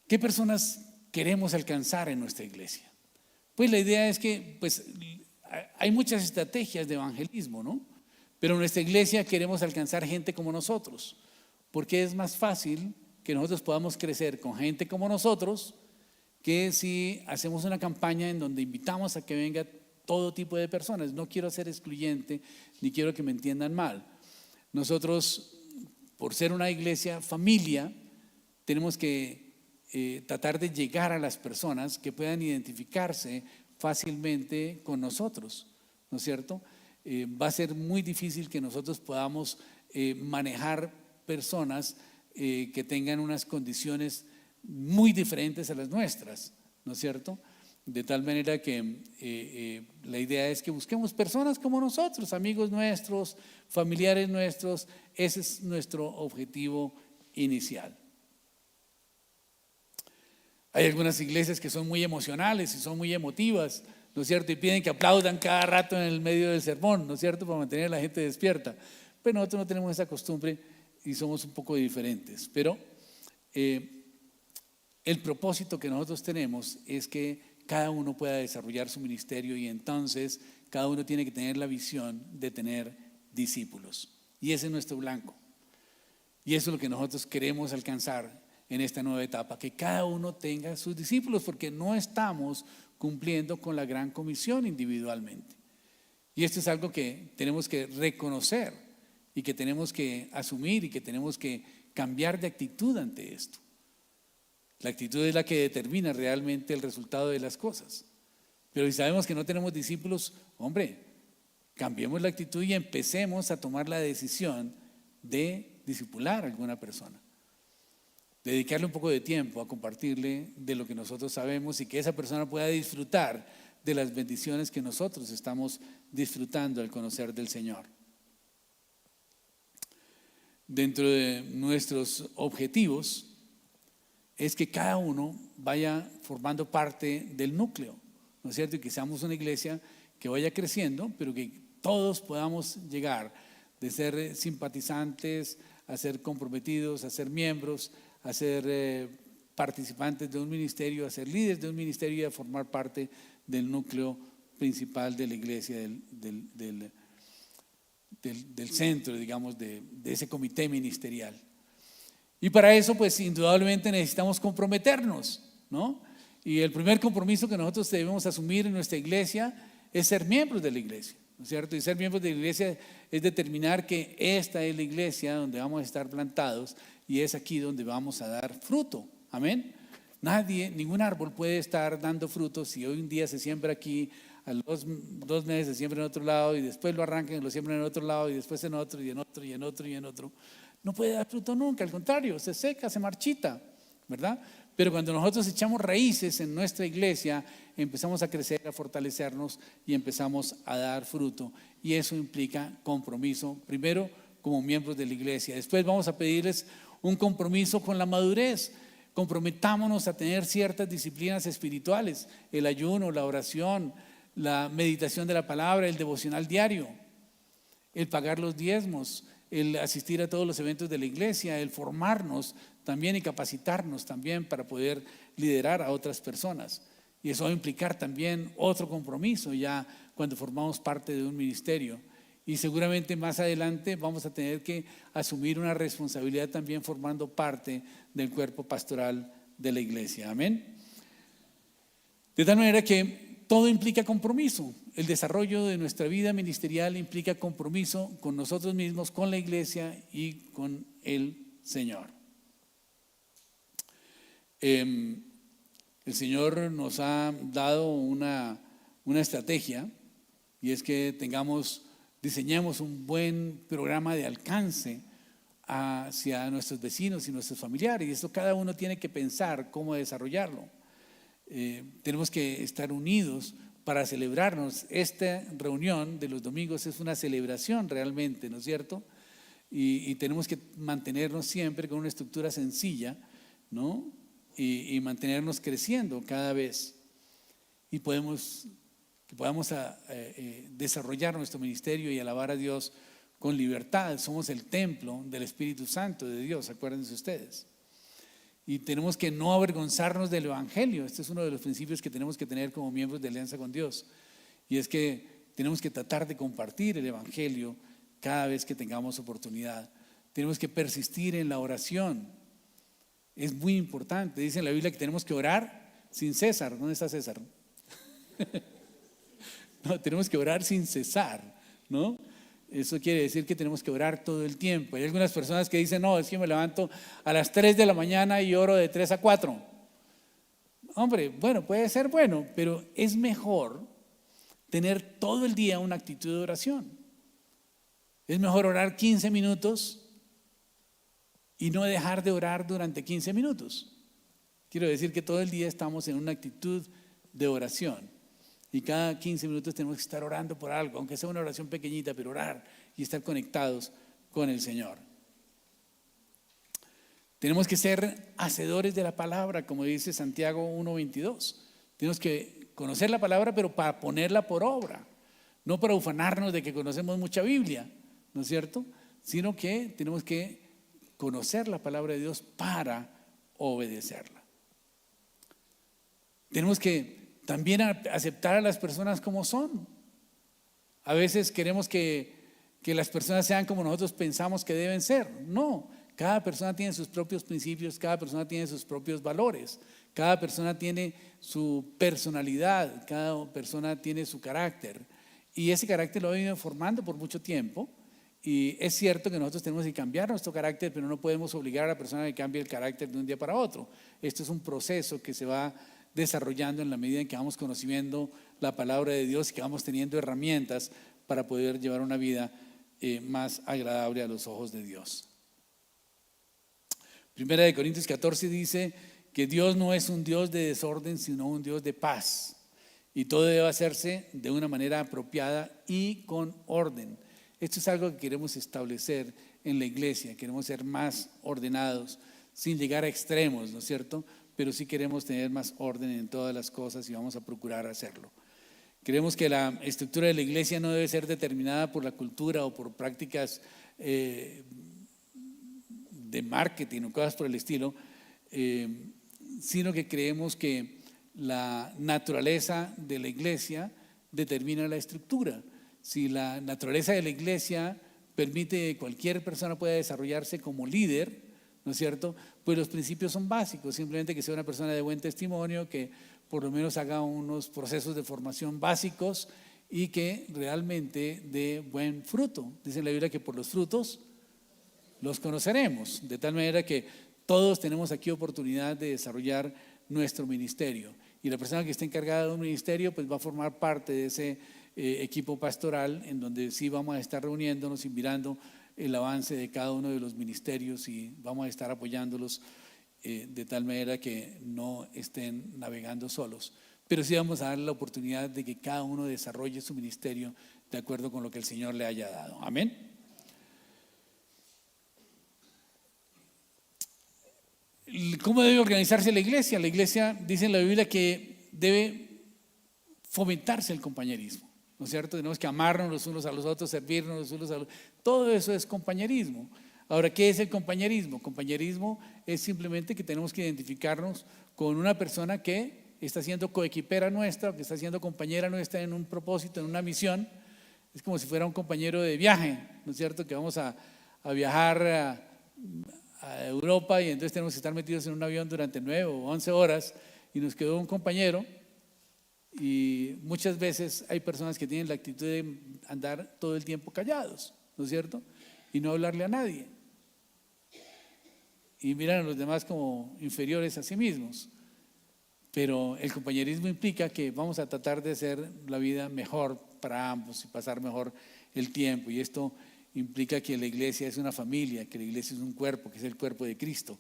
¿Qué personas queremos alcanzar en nuestra iglesia? Pues la idea es que hay muchas estrategias de evangelismo, ¿no? Pero en nuestra iglesia queremos alcanzar gente como nosotros, porque es más fácil que nosotros podamos crecer con gente como nosotros que si hacemos una campaña en donde invitamos a que venga todo tipo de personas. No quiero ser excluyente, ni quiero que me entiendan mal. Nosotros, por ser una iglesia familia, tenemos que tratar de llegar a las personas que puedan identificarse fácilmente con nosotros, ¿no es cierto? Va a ser muy difícil que nosotros podamos manejar personas que tengan unas condiciones muy diferentes a las nuestras, ¿no es cierto? De tal manera que la idea es que busquemos personas como nosotros, amigos nuestros, familiares nuestros. Ese es nuestro objetivo inicial. Hay algunas iglesias que son muy emocionales y son muy emotivas, ¿no es cierto? Y piden que aplaudan cada rato en el medio del sermón, ¿no es cierto? Para mantener a la gente despierta. Pero nosotros no tenemos esa costumbre y somos un poco diferentes. Pero el propósito que nosotros tenemos es que cada uno pueda desarrollar su ministerio y entonces cada uno tiene que tener la visión de tener discípulos. Y ese es nuestro blanco. Y eso es lo que nosotros queremos alcanzar en esta nueva etapa, que cada uno tenga sus discípulos, porque no estamos cumpliendo con la gran comisión individualmente. Y esto es algo que tenemos que reconocer y que tenemos que asumir y que tenemos que cambiar de actitud ante esto. La actitud es la que determina realmente el resultado de las cosas. Pero si sabemos que no tenemos discípulos, hombre, cambiemos la actitud y empecemos a tomar la decisión de discipular a alguna persona. Dedicarle un poco de tiempo a compartirle de lo que nosotros sabemos y que esa persona pueda disfrutar de las bendiciones que nosotros estamos disfrutando al conocer del Señor. Dentro de nuestros objetivos es que cada uno vaya formando parte del núcleo, ¿no es cierto? Y que seamos una iglesia que vaya creciendo, pero que todos podamos llegar de ser simpatizantes a ser comprometidos, a ser miembros, a ser participantes de un ministerio, a ser líderes de un ministerio y a formar parte del núcleo principal de la iglesia, del centro, digamos, de ese comité ministerial. Y para eso, pues indudablemente necesitamos comprometernos, ¿no? Y el primer compromiso que nosotros debemos asumir en nuestra iglesia es ser miembros de la iglesia, ¿no es cierto? Y ser miembros de la iglesia es determinar que esta es la iglesia donde vamos a estar plantados y es aquí donde vamos a dar fruto. Amén. Ningún árbol puede estar dando frutos si hoy un día se siembra aquí, a los 2 meses se siembra en otro lado y después lo arrancan y lo siembran en otro lado y después en otro y en otro y en otro y en otro. No puede dar fruto nunca, al contrario, se seca, se marchita, ¿verdad? Pero cuando nosotros echamos raíces en nuestra iglesia, empezamos a crecer, a fortalecernos y empezamos a dar fruto. Y eso implica compromiso, primero como miembros de la iglesia. Después vamos a pedirles un compromiso con la madurez. Comprometámonos a tener ciertas disciplinas espirituales, el ayuno, la oración, la meditación de la palabra, el devocional diario, el pagar los diezmos, el asistir a todos los eventos de la iglesia, el formarnos también y capacitarnos también para poder liderar a otras personas. Y eso va a implicar también otro compromiso ya cuando formamos parte de un ministerio. Y seguramente más adelante vamos a tener que asumir una responsabilidad también formando parte del cuerpo pastoral de la iglesia. Amén. De tal manera que todo implica compromiso. El desarrollo de nuestra vida ministerial implica compromiso con nosotros mismos, con la iglesia y con el Señor. El Señor nos ha dado una estrategia y es que diseñemos un buen programa de alcance hacia nuestros vecinos y nuestros familiares. Y esto cada uno tiene que pensar cómo desarrollarlo. Tenemos que estar unidos para celebrarnos. Esta reunión de los domingos es una celebración realmente, ¿no es cierto? Y tenemos que mantenernos siempre con una estructura sencilla, ¿no? Y mantenernos creciendo cada vez. Y podamos desarrollar nuestro ministerio y alabar a Dios con libertad. Somos el templo del Espíritu Santo de Dios, acuérdense ustedes. Y tenemos que no avergonzarnos del Evangelio. Este es uno de los principios que tenemos que tener como miembros de Alianza con Dios. Y es que tenemos que tratar de compartir el Evangelio cada vez que tengamos oportunidad. Tenemos que persistir en la oración. Es muy importante. Dice en la Biblia que tenemos que orar sin cesar. ¿Dónde está César? No, tenemos que orar sin cesar, ¿no? Eso quiere decir que tenemos que orar todo el tiempo. Hay algunas personas que dicen, no, es que me levanto a las 3 de la mañana y oro de 3 a 4. Hombre, bueno, puede ser bueno, pero es mejor tener todo el día una actitud de oración. Es mejor orar 15 minutos y no dejar de orar durante 15 minutos. Quiero decir que todo el día estamos en una actitud de oración. Y cada 15 minutos tenemos que estar orando por algo, aunque sea una oración pequeñita, pero orar y estar conectados con el Señor. Tenemos que ser hacedores de la palabra, como dice Santiago 1:22. Tenemos que conocer la palabra, pero para ponerla por obra, no para ufanarnos de que conocemos mucha Biblia, ¿no es cierto? Sino que tenemos que conocer la palabra de Dios para obedecerla. Tenemos que también aceptar a las personas como son. A veces queremos que las personas sean como nosotros pensamos que deben ser. No, cada persona tiene sus propios principios, cada persona tiene sus propios valores, cada persona tiene su personalidad, cada persona tiene su carácter. Y ese carácter lo ha venido formando por mucho tiempo. Y es cierto que nosotros tenemos que cambiar nuestro carácter, pero no podemos obligar a la persona a que cambie el carácter de un día para otro. Esto es un proceso que se va desarrollando en la medida en que vamos conociendo la palabra de Dios y que vamos teniendo herramientas para poder llevar una vida más agradable a los ojos de Dios. Primera de Corintios 14 dice que Dios no es un Dios de desorden, sino un Dios de paz. y todo debe hacerse de una manera apropiada y con orden. Esto es algo que queremos establecer en la iglesia. Queremos ser más ordenados, sin llegar a extremos, ¿no es cierto? Pero sí queremos tener más orden en todas las cosas y vamos a procurar hacerlo. Creemos que la estructura de la iglesia no debe ser determinada por la cultura o por prácticas de marketing o cosas por el estilo, sino que creemos que la naturaleza de la iglesia determina la estructura. Si la naturaleza de la iglesia permite que cualquier persona pueda desarrollarse como líder, ¿no es cierto? Pues los principios son básicos, simplemente que sea una persona de buen testimonio, que por lo menos haga unos procesos de formación básicos y que realmente dé buen fruto. Dice en la Biblia que por los frutos los conoceremos, de tal manera que todos tenemos aquí oportunidad de desarrollar nuestro ministerio. Y la persona que esté encargada de un ministerio pues va a formar parte de ese equipo pastoral, en donde sí vamos a estar reuniéndonos y mirando el avance de cada uno de los ministerios y vamos a estar apoyándolos de tal manera que no estén navegando solos. Pero sí vamos a dar la oportunidad de que cada uno desarrolle su ministerio de acuerdo con lo que el Señor le haya dado. Amén. ¿Cómo debe organizarse la iglesia? La iglesia, dice en la Biblia, que debe fomentarse el compañerismo, ¿no es cierto? Tenemos que amarnos los unos a los otros, servirnos los unos a los otros. Todo eso es compañerismo. Ahora, ¿qué es el compañerismo? Compañerismo es simplemente que tenemos que identificarnos con una persona que está siendo coequipera nuestra, que está siendo compañera nuestra en un propósito, en una misión. Es como si fuera un compañero de viaje, ¿no es cierto? Que vamos a viajar a Europa y entonces tenemos que estar metidos en un avión durante 9 o 11 horas y nos quedó un compañero. Y muchas veces hay personas que tienen la actitud de andar todo el tiempo callados, ¿no es cierto? Y no hablarle a nadie. Y miran a los demás como inferiores a sí mismos. Pero el compañerismo implica que vamos a tratar de hacer la vida mejor para ambos y pasar mejor el tiempo. Y esto implica que la iglesia es una familia, que la iglesia es un cuerpo, que es el cuerpo de Cristo.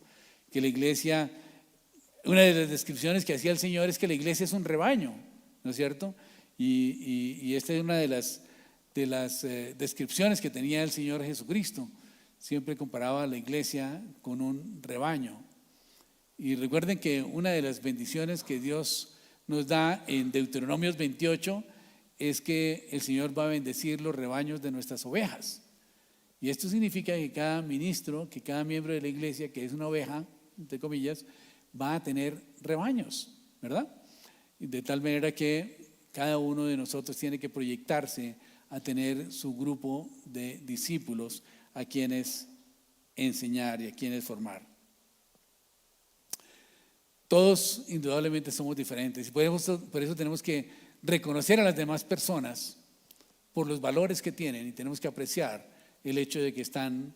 Que la iglesia, una de las descripciones que hacía el Señor es que la iglesia es un rebaño, ¿no es cierto? Y esta es una de las descripciones que tenía el Señor Jesucristo. Siempre comparaba a la iglesia con un rebaño. Y recuerden que una de las bendiciones que Dios nos da en Deuteronomios 28 es que el Señor va a bendecir los rebaños de nuestras ovejas. Y esto significa que cada ministro, que cada miembro de la iglesia, que es una oveja, entre comillas, va a tener rebaños, ¿verdad? De tal manera que cada uno de nosotros tiene que proyectarse a tener su grupo de discípulos a quienes enseñar y a quienes formar. Todos indudablemente somos diferentes y por eso tenemos que reconocer a las demás personas por los valores que tienen y tenemos que apreciar el hecho de que están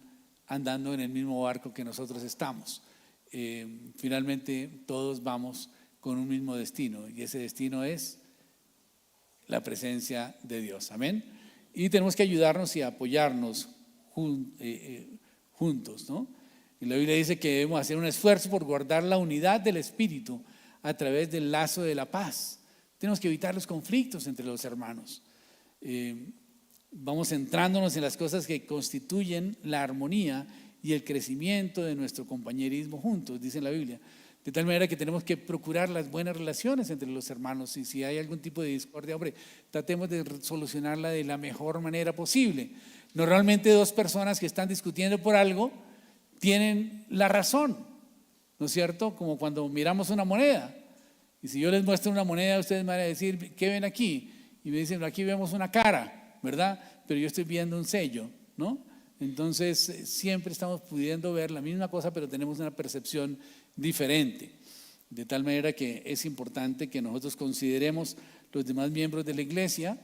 andando en el mismo barco que nosotros estamos. Finalmente todos vamos con un mismo destino y ese destino es la presencia de Dios. Amén. Y tenemos que ayudarnos y apoyarnos juntos, ¿no? Y la Biblia dice que debemos hacer un esfuerzo por guardar la unidad del Espíritu a través del lazo de la paz. Tenemos que evitar los conflictos entre los hermanos. Vamos centrándonos en las cosas que constituyen la armonía y el crecimiento de nuestro compañerismo juntos, dice la Biblia. De tal manera que tenemos que procurar las buenas relaciones entre los hermanos y si hay algún tipo de discordia, hombre, tratemos de solucionarla de la mejor manera posible. Normalmente dos personas que están discutiendo por algo tienen la razón, ¿no es cierto? Como cuando miramos una moneda y si yo les muestro una moneda, ustedes me van a decir, ¿qué ven aquí? Y me dicen, aquí vemos una cara, ¿verdad? Pero yo estoy viendo un sello, ¿no? Entonces siempre estamos pudiendo ver la misma cosa, pero tenemos una percepción diferente. De tal manera que es importante que nosotros consideremos los demás miembros de la iglesia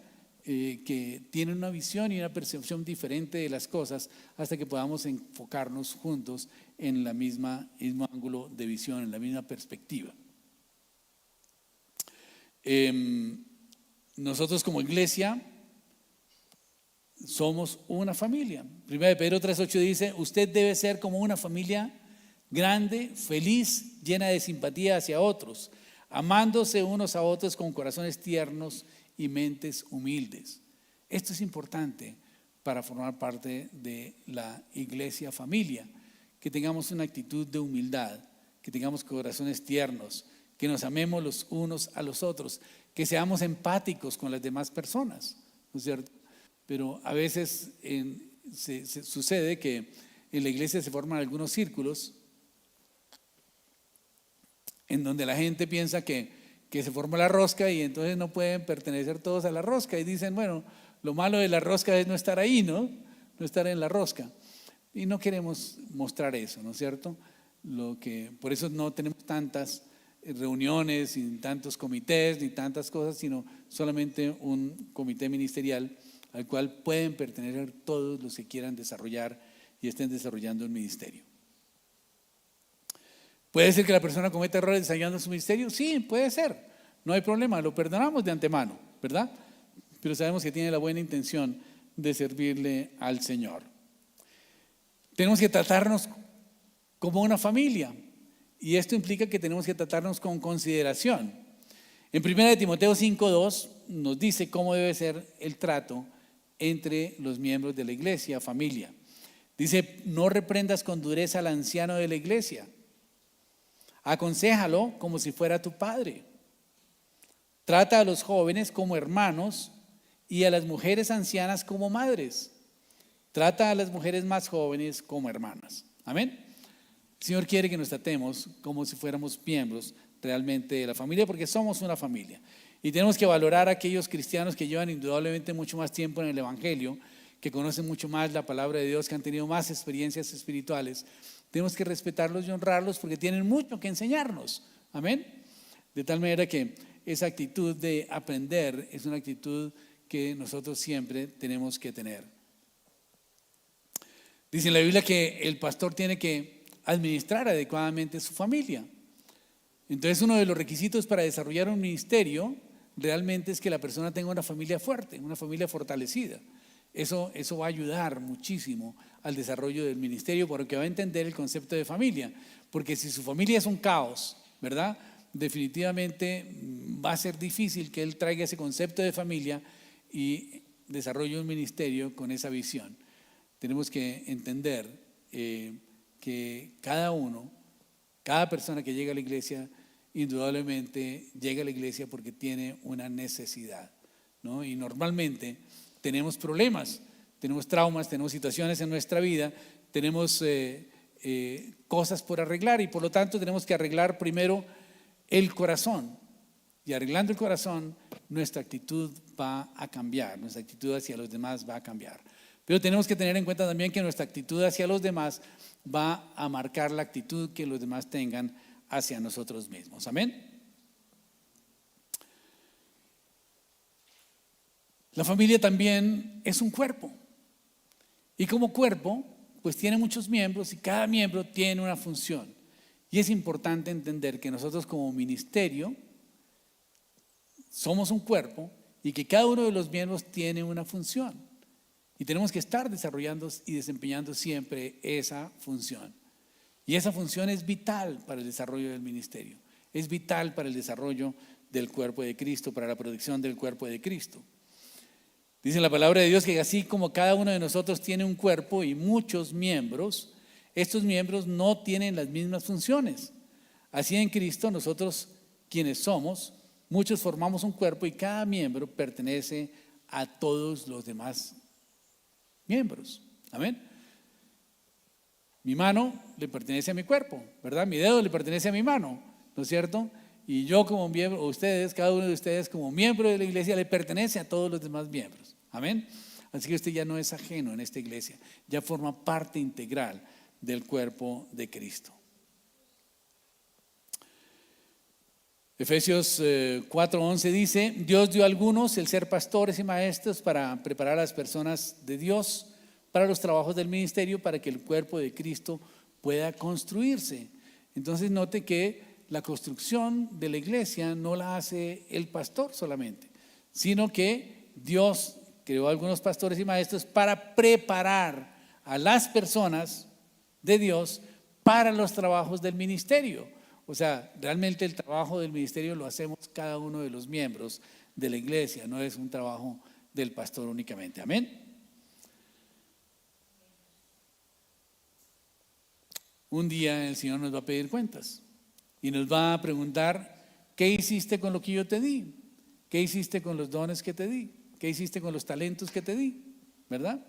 que tienen una visión y una percepción diferente de las cosas hasta que podamos enfocarnos juntos en la mismo ángulo de visión, en la misma perspectiva. Nosotros como iglesia somos una familia. 1 Pedro 3:8 dice, usted debe ser como una familia grande, feliz, llena de simpatía hacia otros, amándose unos a otros con corazones tiernos y mentes humildes. Esto es importante para formar parte de la iglesia familia, que tengamos una actitud de humildad, que tengamos corazones tiernos, que nos amemos los unos a los otros, que seamos empáticos con las demás personas, ¿no es cierto? Pero a veces sucede que en la iglesia se forman algunos círculos en donde la gente piensa que se forma la rosca y entonces no pueden pertenecer todos a la rosca y dicen, bueno, lo malo de la rosca es no estar ahí, ¿no? No estar en la rosca. Y no queremos mostrar eso, ¿no es cierto? Por eso no tenemos tantas reuniones, ni tantos comités, ni tantas cosas, sino solamente un comité ministerial al cual pueden pertenecer todos los que quieran desarrollar y estén desarrollando un ministerio. ¿Puede ser que la persona cometa errores desarrollando su ministerio? Sí, puede ser, no hay problema, lo perdonamos de antemano, ¿verdad? Pero sabemos que tiene la buena intención de servirle al Señor. Tenemos que tratarnos como una familia, y esto implica que tenemos que tratarnos con consideración. En 1 Timoteo 5:2 nos dice cómo debe ser el trato entre los miembros de la iglesia, familia. Dice, no reprendas con dureza al anciano de la iglesia, aconséjalo como si fuera tu padre. Trata a los jóvenes como hermanos y a las mujeres ancianas como madres. Trata a las mujeres más jóvenes como hermanas. Amén. El Señor quiere que nos tratemos como si fuéramos miembros realmente de la familia, porque somos una familia. Y tenemos que valorar a aquellos cristianos que llevan indudablemente mucho más tiempo en el Evangelio, que conocen mucho más la palabra de Dios, que han tenido más experiencias espirituales. Tenemos que respetarlos y honrarlos porque tienen mucho que enseñarnos. Amén. De tal manera que esa actitud de aprender es una actitud que nosotros siempre tenemos que tener. Dice en la Biblia que el pastor tiene que administrar adecuadamente su familia. Entonces, uno de los requisitos para desarrollar un ministerio realmente es que la persona tenga una familia fuerte, una familia fortalecida. Eso va a ayudar muchísimo al desarrollo del ministerio porque va a entender el concepto de familia. Porque si su familia es un caos, ¿verdad? Definitivamente va a ser difícil que él traiga ese concepto de familia y desarrolle un ministerio con esa visión. Tenemos que entender que cada persona que llega a la iglesia, indudablemente llega a la iglesia porque tiene una necesidad, ¿no? Y normalmente tenemos problemas, tenemos traumas, tenemos situaciones en nuestra vida, tenemos cosas por arreglar y por lo tanto tenemos que arreglar primero el corazón. Y arreglando el corazón, nuestra actitud va a cambiar, nuestra actitud hacia los demás va a cambiar. Pero tenemos que tener en cuenta también que nuestra actitud hacia los demás va a marcar la actitud que los demás tengan hacia nosotros mismos. Amén. La familia también es un cuerpo. Y como cuerpo, pues tiene muchos miembros y cada miembro tiene una función. Y es importante entender que nosotros como ministerio somos un cuerpo y que cada uno de los miembros tiene una función. Y tenemos que estar desarrollando y desempeñando siempre esa función. Y esa función es vital para el desarrollo del ministerio. Es vital para el desarrollo del cuerpo de Cristo, para la producción del cuerpo de Cristo. Dice la palabra de Dios que así como cada uno de nosotros tiene un cuerpo y muchos miembros, estos miembros no tienen las mismas funciones. Así en Cristo nosotros quienes somos, muchos formamos un cuerpo y cada miembro pertenece a todos los demás miembros. Amén. Mi mano le pertenece a mi cuerpo, ¿verdad? Mi dedo le pertenece a mi mano, ¿no es cierto? Y yo como miembro, ustedes, cada uno de ustedes como miembro de la iglesia le pertenece a todos los demás miembros. Amén. Así que usted ya no es ajeno en esta iglesia, ya forma parte integral del cuerpo de Cristo. Efesios 4:11 dice, Dios dio a algunos el ser pastores y maestros para preparar a las personas de Dios para los trabajos del ministerio, para que el cuerpo de Cristo pueda construirse. Entonces note que la construcción de la iglesia no la hace el pastor solamente, sino que Dios creó a algunos pastores y maestros para preparar a las personas de Dios para los trabajos del ministerio. O sea, realmente el trabajo del ministerio lo hacemos cada uno de los miembros de la iglesia, no es un trabajo del pastor únicamente. Amén. Un día el Señor nos va a pedir cuentas y nos va a preguntar: ¿qué hiciste con lo que yo te di? ¿Qué hiciste con los dones que te di? ¿Qué hiciste con los talentos que te di? ¿Verdad?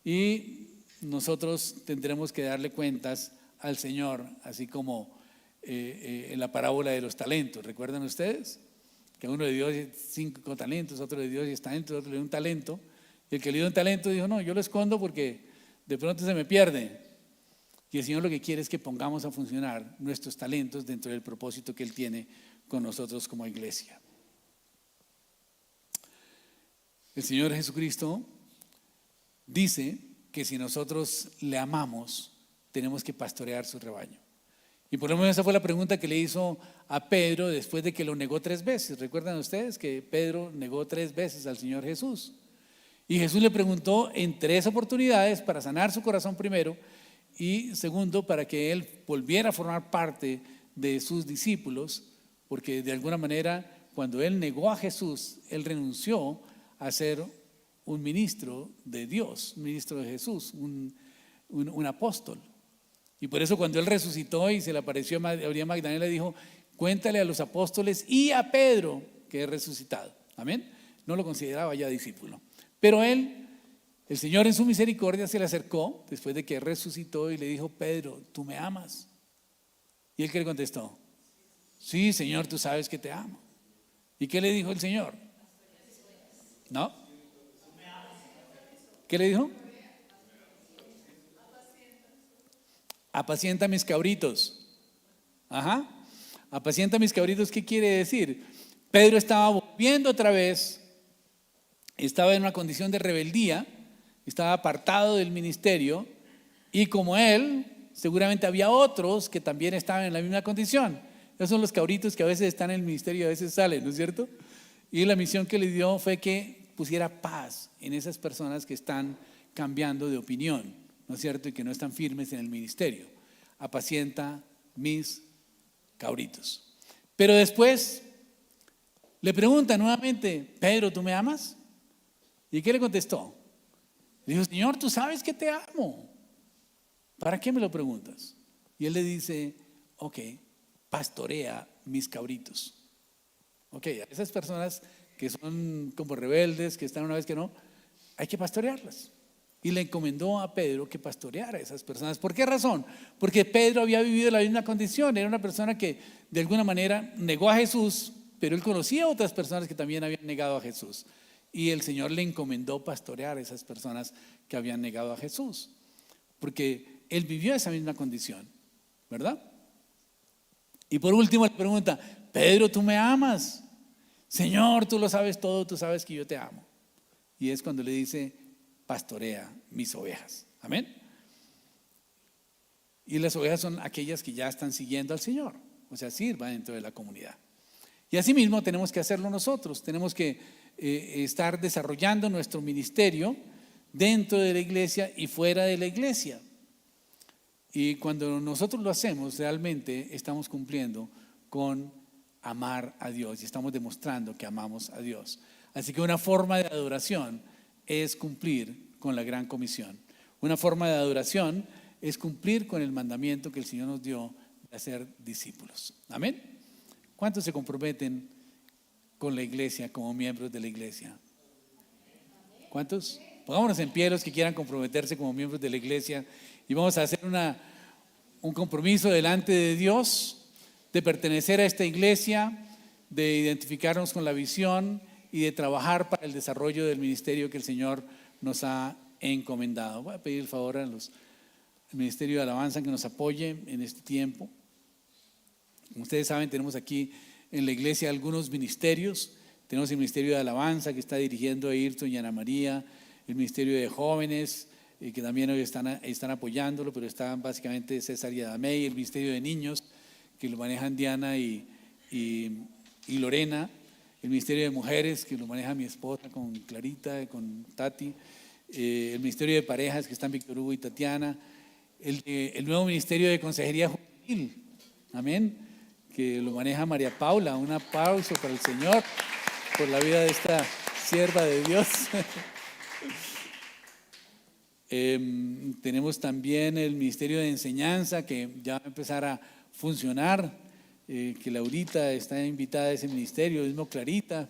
Y nosotros tendremos que darle cuentas al Señor, así como en la parábola de los talentos. ¿Recuerdan ustedes? Que uno le dio 5 talentos, otro le dio 10 talentos, otro le dio un talento. Y el que le dio un talento dijo: no, yo lo escondo porque de pronto se me pierde. Y el Señor lo que quiere es que pongamos a funcionar nuestros talentos dentro del propósito que Él tiene con nosotros como iglesia. El Señor Jesucristo dice que si nosotros le amamos, tenemos que pastorear su rebaño. Y por lo menos esa fue la pregunta que le hizo a Pedro después de que lo negó 3 veces. ¿Recuerdan ustedes que Pedro negó 3 veces al Señor Jesús? Y Jesús le preguntó en 3 oportunidades para sanar su corazón primero, y segundo, para que él volviera a formar parte de sus discípulos, porque de alguna manera cuando él negó a Jesús, él renunció a ser un ministro de Dios, un ministro de Jesús, un apóstol. Y por eso cuando él resucitó y se le apareció a María Magdalena, le dijo: cuéntale a los apóstoles y a Pedro que he resucitado. Amén. No lo consideraba ya discípulo, pero él, el Señor en su misericordia, se le acercó después de que resucitó y le dijo: Pedro, ¿tú me amas? Y él, ¿qué le contestó? Sí, Señor, tú sabes que te amo. ¿Y qué le dijo el Señor? ¿No? ¿Qué le dijo? Apacienta mis cabritos. Ajá. Apacienta mis cabritos, ¿qué quiere decir? Pedro estaba volviendo otra vez, estaba en una condición de rebeldía, estaba apartado del ministerio, y como él, seguramente había otros que también estaban en la misma condición. Esos son los cabritos que a veces están en el ministerio y a veces salen, ¿no es cierto? Y la misión que le dio fue que pusiera paz en esas personas que están cambiando de opinión, ¿no es cierto? Y que no están firmes en el ministerio. Apacienta mis cabritos. Pero después le pregunta nuevamente: Pedro, ¿tú me amas? ¿Y qué le contestó? Le dijo: Señor, tú sabes que te amo. ¿Para qué me lo preguntas? Y él le dice: ok, pastorea mis cabritos. Ok, a esas personas que son como rebeldes, que están una vez que no, hay que pastorearlas. Y le encomendó a Pedro que pastoreara a esas personas. ¿Por qué razón? Porque Pedro había vivido la misma condición. Era una persona que de alguna manera negó a Jesús, pero él conocía a otras personas que también habían negado a Jesús. Y el Señor le encomendó pastorear a esas personas que habían negado a Jesús, porque él vivió esa misma condición, ¿verdad? Y por último le pregunta: Pedro, ¿tú me amas? Señor, tú lo sabes todo, tú sabes que yo te amo. Y es cuando le dice: pastorea mis ovejas. Amén. Y las ovejas son aquellas que ya están siguiendo al Señor, o sea, sirva dentro de la comunidad. Y así mismo tenemos que hacerlo nosotros. Tenemos que estar desarrollando nuestro ministerio dentro de la iglesia y fuera de la iglesia. Y cuando nosotros lo hacemos, realmente estamos cumpliendo con amar a Dios y estamos demostrando que amamos a Dios. Así que una forma de adoración es cumplir con la gran comisión. Una forma de adoración es cumplir con el mandamiento que el Señor nos dio de hacer discípulos. Amén. ¿Cuántos se comprometen con la iglesia como miembros de la iglesia? ¿Cuántos? Pongámonos en pie los que quieran comprometerse como miembros de la iglesia y vamos a hacer un compromiso delante de Dios de pertenecer a esta iglesia, de identificarnos con la visión y de trabajar para el desarrollo del ministerio que el Señor nos ha encomendado. Voy a pedir el favor al Ministerio de Alabanza que nos apoye en este tiempo. Como ustedes saben, tenemos aquí en la iglesia algunos ministerios. Tenemos el Ministerio de Alabanza que está dirigiendo a Ayrton y Ana María, el Ministerio de Jóvenes que también hoy están apoyándolo, pero están básicamente César y Adamey, el Ministerio de Niños que lo manejan Diana y Lorena, el Ministerio de Mujeres que lo maneja mi esposa con Clarita, con Tati, el Ministerio de Parejas que están Víctor Hugo y Tatiana, el nuevo Ministerio de Consejería Juvenil, amén, que lo maneja María Paula. Un aplauso para el Señor por la vida de esta sierva de Dios. Tenemos también el Ministerio de Enseñanza, que ya va a empezar a funcionar, que Laurita está invitada a ese ministerio, mismo Clarita,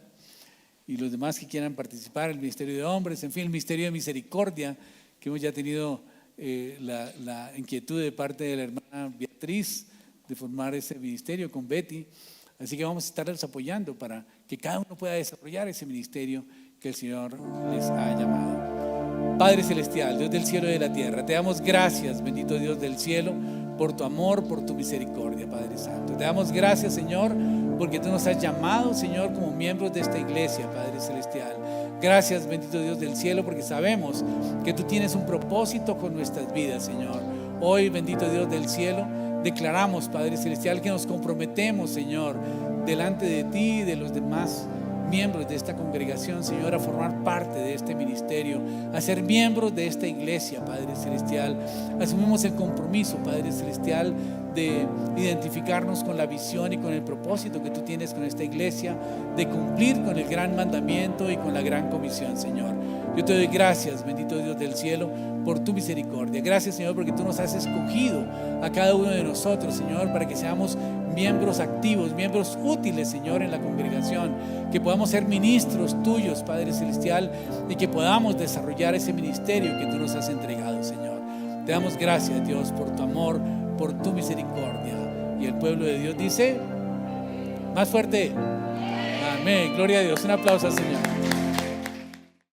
y los demás que quieran participar, el Ministerio de Hombres, en fin, el Ministerio de Misericordia, que hemos ya tenido la inquietud de parte de la hermana Beatriz de formar ese ministerio con Betty. Así que vamos a estarles apoyando para que cada uno pueda desarrollar ese ministerio que el Señor les ha llamado. Padre Celestial, Dios del cielo y de la tierra, te damos gracias, bendito Dios del cielo, por tu amor, por tu misericordia, Padre Santo. Te damos gracias, Señor, porque tú nos has llamado, Señor, como miembros de esta iglesia, Padre Celestial. Gracias, bendito Dios del cielo, porque sabemos que tú tienes un propósito con nuestras vidas, Señor. Hoy, bendito Dios del cielo, declaramos, Padre Celestial, que nos comprometemos, Señor, delante de ti y de los demás miembros de esta congregación, Señor, a formar parte de este ministerio, a ser miembros de esta iglesia, Padre Celestial. Asumimos el compromiso, Padre Celestial, de identificarnos con la visión y con el propósito que tú tienes con esta iglesia, de cumplir con el gran mandamiento y con la gran comisión, Señor. Yo te doy gracias, bendito Dios del cielo, por tu misericordia. Gracias, Señor, porque tú nos has escogido a cada uno de nosotros, Señor, para que seamos miembros activos, miembros útiles, Señor, en la congregación, que podamos ser ministros tuyos, Padre Celestial, y que podamos desarrollar ese ministerio que tú nos has entregado, Señor. Te damos gracias, Dios, por tu amor, por tu misericordia. Y el pueblo de Dios dice, más fuerte, amén. Gloria a Dios. Un aplauso al Señor.